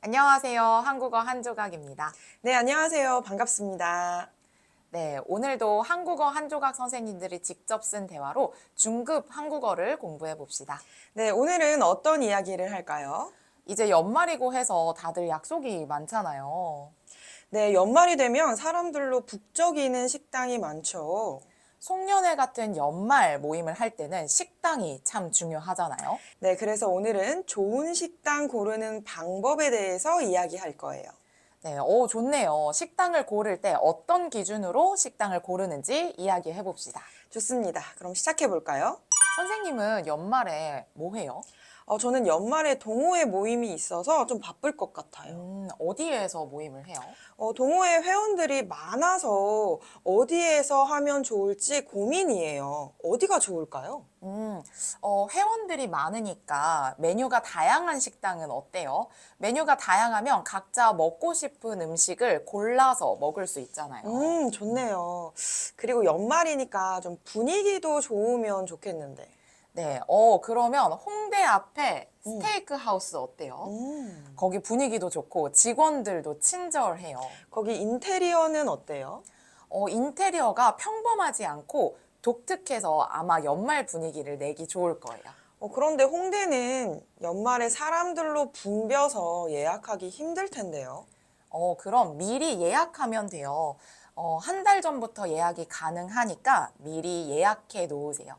안녕하세요. 한국어 한 조각입니다. 네, 안녕하세요. 반갑습니다. 네, 오늘도 한국어 한 조각 선생님들이 직접 쓴 대화로 중급 한국어를 공부해 봅시다. 네, 오늘은 어떤 이야기를 할까요? 이제 연말이고 해서 다들 약속이 많잖아요. 네, 연말이 되면 사람들로 북적이는 식당이 많죠. 송년회 같은 연말 모임을 할 때는 식당이 참 중요하잖아요. 네, 그래서 오늘은 좋은 식당 고르는 방법에 대해서 이야기할 거예요. 네, 좋네요. 식당을 고를 때 어떤 기준으로 식당을 고르는지 이야기해 봅시다. 좋습니다. 그럼 시작해 볼까요? 선생님은 연말에 뭐 해요? 저는 연말에 동호회 모임이 있어서 좀 바쁠 것 같아요. 어디에서 모임을 해요? 동호회 회원들이 많아서 어디에서 하면 좋을지 고민이에요. 어디가 좋을까요? 회원들이 많으니까 메뉴가 다양한 식당은 어때요? 메뉴가 다양하면 각자 먹고 싶은 음식을 골라서 먹을 수 있잖아요. 좋네요. 그리고 연말이니까 좀 분위기도 좋으면 좋겠는데. 네, 그러면 홍대 앞에 스테이크 하우스 어때요? 거기 분위기도 좋고 직원들도 친절해요. 거기 인테리어는 어때요? 인테리어가 평범하지 않고 독특해서 아마 연말 분위기를 내기 좋을 거예요. 그런데 홍대는 연말에 사람들로 붐벼서 예약하기 힘들 텐데요. 그럼 미리 예약하면 돼요. 한 달 전부터 예약이 가능하니까 미리 예약해 놓으세요.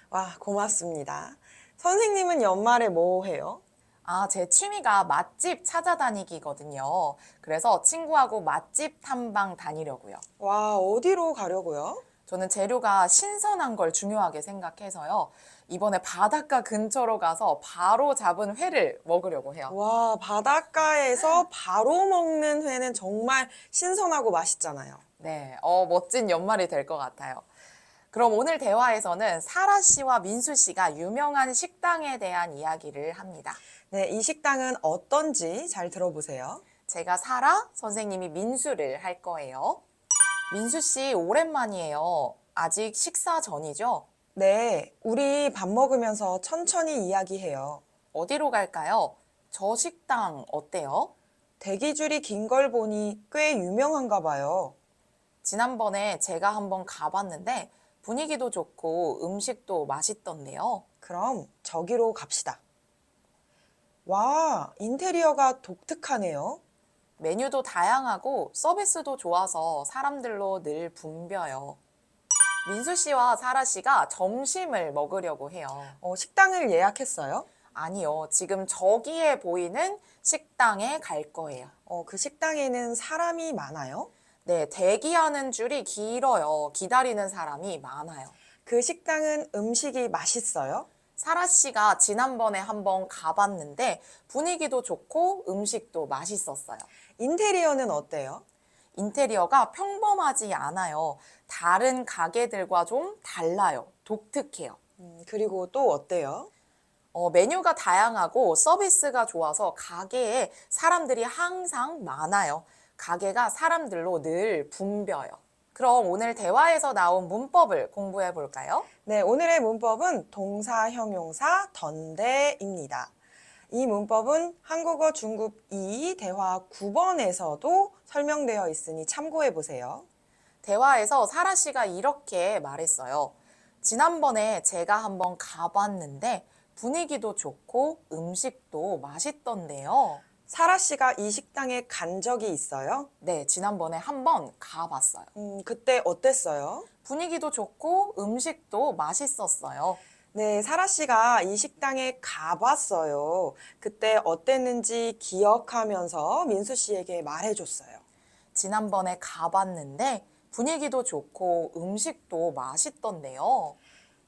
와, 고맙습니다. 선생님은 연말에 뭐 해요? 아, 제 취미가 맛집 찾아다니기거든요. 그래서 친구하고 맛집 탐방 다니려고요. 와, 어디로 가려고요? 저는 재료가 신선한 걸 중요하게 생각해서요. 이번에 바닷가 근처로 가서 바로 잡은 회를 먹으려고 해요. 와, 바닷가에서 바로 먹는 회는 정말 신선하고 맛있잖아요. 네, 멋진 연말이 될 것 같아요. 그럼 오늘 대화에서는 사라 씨와 민수 씨가 유명한 식당에 대한 이야기를 합니다. 네, 이 식당은 어떤지 잘 들어보세요. 제가 사라, 선생님이 민수를 할 거예요. 민수 씨 오랜만이에요. 아직 식사 전이죠? 네, 우리 밥 먹으면서 천천히 이야기해요. 어디로 갈까요? 저 식당 어때요? 대기줄이 긴 걸 보니 꽤 유명한가 봐요. 지난번에 제가 한번 가봤는데 분위기도 좋고 음식도 맛있던데요. 그럼 저기로 갑시다. 와, 인테리어가 독특하네요. 메뉴도 다양하고 서비스도 좋아서 사람들로 늘 붐벼요. 민수 씨와 사라 씨가 점심을 먹으려고 해요. 식당을 예약했어요? 아니요, 지금 저기에 보이는 식당에 갈 거예요. 그 식당에는 사람이 많아요? 네, 대기하는 줄이 길어요. 기다리는 사람이 많아요. 그 식당은 음식이 맛있어요? 사라 씨가 지난번에 한번 가봤는데 분위기도 좋고 음식도 맛있었어요. 인테리어는 어때요? 인테리어가 평범하지 않아요. 다른 가게들과 좀 달라요. 독특해요. 그리고 또 어때요? 메뉴가 다양하고 서비스가 좋아서 가게에 사람들이 항상 많아요. 가게가 사람들로 늘 붐벼요. 그럼 오늘 대화에서 나온 문법을 공부해 볼까요? 네, 오늘의 문법은 동사, 형용사, 던데입니다. 이 문법은 한국어 중급 2 대화 9번에서도 설명되어 있으니 참고해 보세요. 대화에서 사라 씨가 이렇게 말했어요. 지난번에 제가 한번 가봤는데 분위기도 좋고 음식도 맛있던데요. 사라 씨가 이 식당에 간 적이 있어요? 네, 지난번에 한번 가봤어요. 그때 어땠어요? 분위기도 좋고 음식도 맛있었어요. 네, 사라 씨가 이 식당에 가봤어요. 그때 어땠는지 기억하면서 민수 씨에게 말해줬어요. 지난번에 가봤는데 분위기도 좋고 음식도 맛있던데요.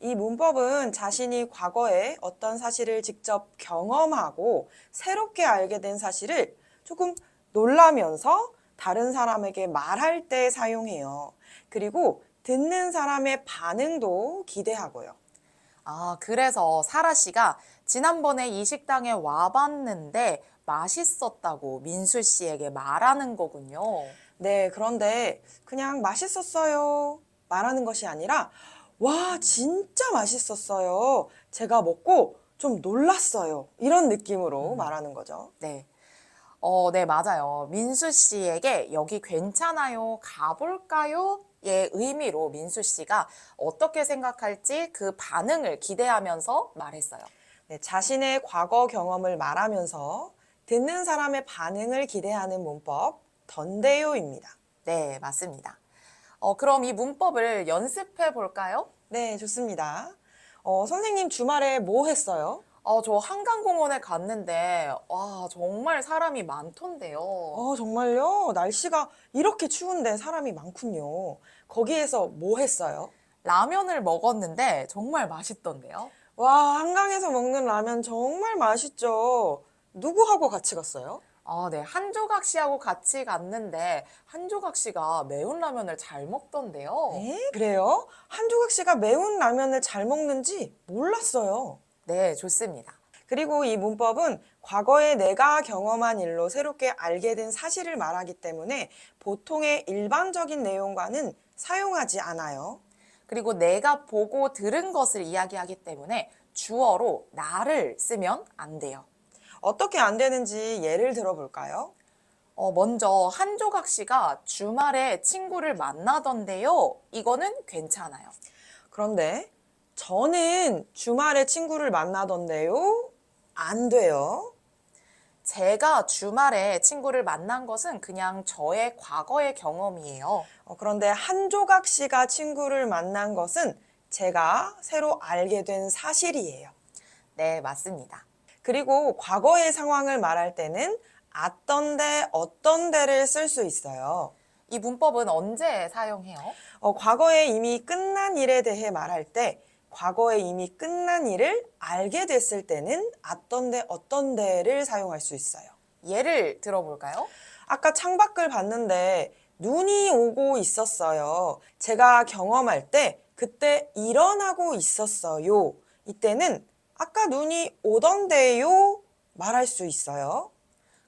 이 문법은 자신이 과거에 어떤 사실을 직접 경험하고 새롭게 알게 된 사실을 조금 놀라면서 다른 사람에게 말할 때 사용해요. 그리고 듣는 사람의 반응도 기대하고요. 아, 그래서 사라 씨가 지난번에 이 식당에 와봤는데 맛있었다고 민수 씨에게 말하는 거군요. 네, 그런데 그냥 맛있었어요 말하는 것이 아니라 와, 진짜 맛있었어요. 제가 먹고 좀 놀랐어요. 이런 느낌으로 말하는 거죠. 네. 네, 맞아요. 민수 씨에게 여기 괜찮아요, 가볼까요? 의 의미로 민수 씨가 어떻게 생각할지 그 반응을 기대하면서 말했어요. 네, 자신의 과거 경험을 말하면서 듣는 사람의 반응을 기대하는 문법, 던데요입니다. 네, 맞습니다. 그럼 이 문법을 연습해 볼까요? 네, 좋습니다. 선생님 주말에 뭐 했어요? 저 한강공원에 갔는데, 와, 정말 사람이 많던데요. 정말요? 날씨가 이렇게 추운데 사람이 많군요. 거기에서 뭐 했어요? 라면을 먹었는데 정말 맛있던데요. 와, 한강에서 먹는 라면 정말 맛있죠. 누구하고 같이 갔어요? 네. 한조각 씨하고 같이 갔는데, 한조각 씨가 매운 라면을 잘 먹던데요. 그래요? 한조각 씨가 매운 라면을 잘 먹는지 몰랐어요. 네, 좋습니다. 그리고 이 문법은 과거에 내가 경험한 일로 새롭게 알게 된 사실을 말하기 때문에 보통의 일반적인 내용과는 사용하지 않아요. 그리고 내가 보고 들은 것을 이야기하기 때문에 주어로 나를 쓰면 안 돼요. 어떻게 안 되는지 예를 들어볼까요? 먼저 한조각 씨가 주말에 친구를 만나던데요. 이거는 괜찮아요. 그런데 저는 주말에 친구를 만나던데요? 안 돼요. 제가 주말에 친구를 만난 것은 그냥 저의 과거의 경험이에요. 그런데 한조각 씨가 친구를 만난 것은 제가 새로 알게 된 사실이에요. 네, 맞습니다. 그리고 과거의 상황을 말할 때는 어떤데, 어떤데를 쓸 수 있어요. 이 문법은 언제 사용해요? 과거에 이미 끝난 일에 대해 말할 때 과거에 이미 끝난 일을 알게 됐을 때는 어떤데, 어떤데를 사용할 수 있어요. 예를 들어볼까요? 아까 창밖을 봤는데 눈이 오고 있었어요. 제가 경험할 때 그때 일어나고 있었어요. 이때는 아까 눈이 오던데요 말할 수 있어요.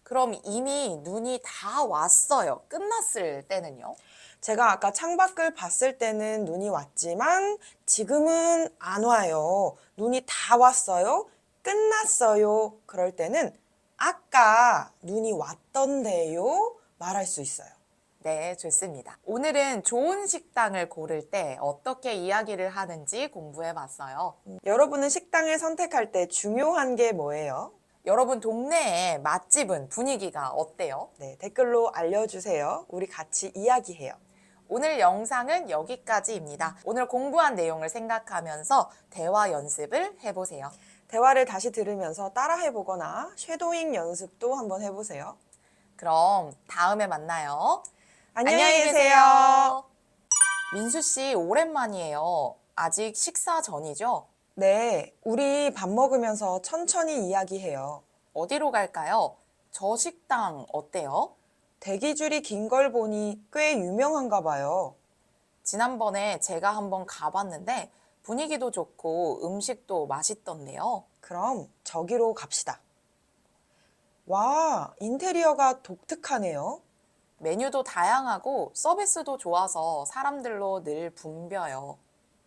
그럼 이미 눈이 다 왔어요. 끝났을 때는요? 제가 아까 창밖을 봤을 때는 눈이 왔지만 지금은 안 와요. 눈이 다 왔어요. 끝났어요. 그럴 때는 아까 눈이 왔던데요 말할 수 있어요. 네, 좋습니다. 오늘은 좋은 식당을 고를 때 어떻게 이야기를 하는지 공부해 봤어요. 여러분은 식당을 선택할 때 중요한 게 뭐예요? 여러분 동네의 맛집은 분위기가 어때요? 네, 댓글로 알려주세요. 우리 같이 이야기해요. 오늘 영상은 여기까지입니다. 오늘 공부한 내용을 생각하면서 대화 연습을 해보세요. 대화를 다시 들으면서 따라해보거나 쉐도잉 연습도 한번 해보세요. 그럼 다음에 만나요. 안녕히 계세요. 민수 씨, 오랜만이에요. 아직 식사 전이죠? 네, 우리 밥 먹으면서 천천히 이야기해요. 어디로 갈까요? 저 식당 어때요? 대기줄이 긴 걸 보니 꽤 유명한가 봐요. 지난번에 제가 한번 가봤는데 분위기도 좋고 음식도 맛있던데요. 그럼 저기로 갑시다. 와, 인테리어가 독특하네요. 메뉴도 다양하고 서비스도 좋아서 사람들로 늘 붐벼요.